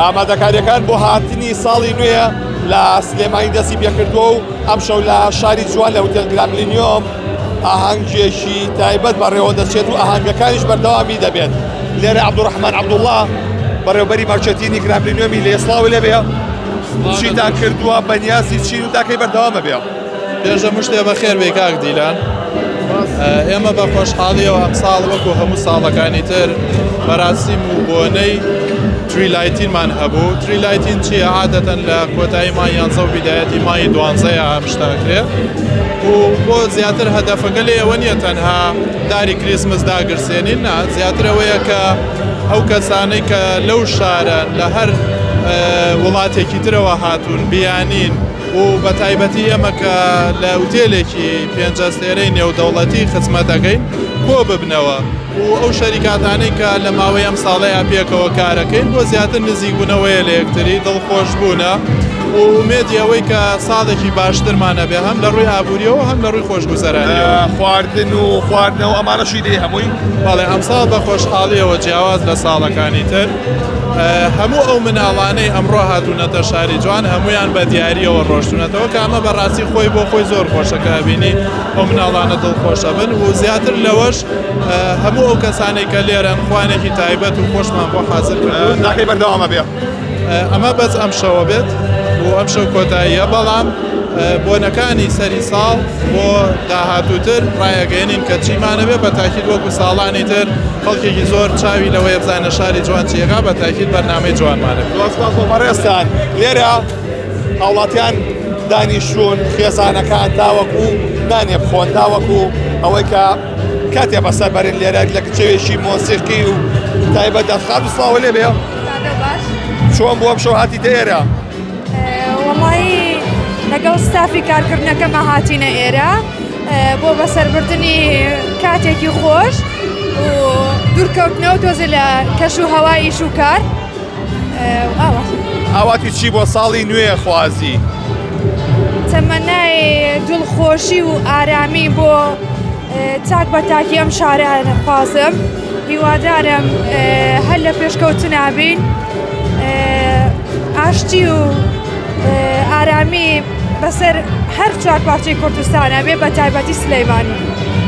ئامادەکاریەکان بۆ هاتنی ساڵی نوێ لە سلێمانی دەستی پێکردووە و ئەمشەو لە شاری جوان لە هۆتێل گراند میلینیۆم ئاهەنگێکی تایبەت بەڕێوە دەچێت و ئاهەنگەکانیش بەردەوامی دەبێت. لێرە عەبدوڕەحمان عەبدوڵڵا بەڕێوەبەری مارکێتینگی گراند میلینیۆمی لێ سڵاو لێبێ، چیتان کردووە بەنیازی چین و تاکەی بەردەوامە بێ. پێشەموو شتێ بەخێر بێ کاک دیلان، ئێمە بە خۆشحاڵیەوە ئەم ساڵ وەکو هەموو ساڵەکانی تر بەراسیم و بۆنەی تریلایتینمان هەبوو. تریلایتین چییە؟ عادەتەن لە کۆتایی مای 11 و بیدایەتی مای 12 ئەم شتاکرێ و بۆ زیاتر هەدەفەکە لێ ئەوە نیە تەنها داری کریسمس داگرسێنین، نا زیاتر ئەوەیە کە ئەو کەسانەی کە لەو شارن لە هەر وڵاتێکی ترەوە هاتوون بیانین و بە تایبەتی ئێمە کە لە ئوتێلێکی پێنجە ستێرەی نێودەوڵەتی خزمەتەکەین کۆ ببنەوە و ئەو شەریکاتانەی کە لە ماوەی ئەم ساڵەیە پێکەوە کارەکەین بۆ زیاتر نزیک بوونەوەیە لە یەکتری دڵخۆش بوونە و ئومێدی ئەوەی کە ساڵێکی باشترمانە بێ هەم لە ڕووی ئابووریەوە هەم لە ڕووی خۆشگوزەرانیەوە. خواردن و خواردنەوە ئەمانەشی دێ هەمووی. بەڵێ ئەم ساڵ بە خۆشحاڵیەوە جیاواز لە ساڵەکانی تر هەموو ئەو مناڵانەی ئەمڕۆ هاتوونەتە شاری جوان هەمویان بە دیاریەوە ڕۆشتونەتەوە کە ئەمە بەڕاستی خۆی بۆ خۆی زۆر خۆشەکە بینی ئەو مناڵانە دڵخۆشە بن و زیاتر لەوەش هەموو ئەو کەسانێک کە لێرەن خوانێکی تایبەت و خۆشمان بۆ حازر کردوون تاکەی بەردەوامە بێ. ئەمە بەس ئەم شەوە بێت و ئەم شەو کۆتاییە، بەڵام بۆنەکانی سەری ساڵ بۆ داهاتووتر ڕایەگەێنین کە چیمانە بێ بە تاکید وەکو ساڵانی تر خەڵکێکی زۆر چاوی لەوەی بزانە شاری جوان چیەکە بە تاکید بەرنامەی جوانمانە سپاس بۆ بەڕێستان. لێرە هاوڵاتیان دانیشتوون خێزانەکان تاوەکو نانێ بخۆن تاوەکو ئەوەی کە کاتێ بەسەر بەرن لێرە لە کچەوێکی مۆسیقی و تایبەت دەخات و سڵاو لێ بێ. چۆن بۆ ئەم شەو هاتیتە ئێرە؟ وەڵی لەگەڵ ستافی کارکردنەکەمە هاتینە ئێرە بۆ بەسەربردنی کاتێکی خۆش و دوورکەوتنەوە تۆزە لە کەش و هەوای ئیش و کار. ئاواتی چی بۆ ساڵی نوێ خوازی؟ تەمەنای دڵخۆشی و ئارامی بۆ چاک بە تاکی ئەم شارانە خوازم. هیوادارم هەر لە پێشکەوتنا بین، ئاشتی و ئارامی بەسەر هەر چوار پارچەی کوردستانە بێ بە تایبەتی سلەیمانی.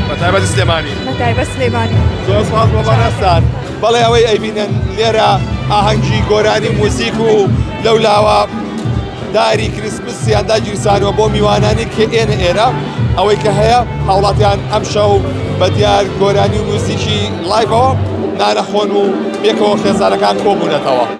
بە تایبەتی سلێمانی. بە تایبەت سلەیمانی. زۆر سپاس بۆ بەڕێستان. بەڵێ ئەوەی ئەیبینن لێرە ئاهەنگی گۆرانی موزیک و لەولاوە داری کریسمسیان داگیرسانەوە بۆ میوانانی کە ئێنە ئێرە ئەوەی کە هەیە هاوڵاتیان ئەم شەو بە دیار گۆرانی و موزیکی لایڤەوە نانەخۆن و پێکەوە خێزانەکان کۆبوونەتەوە.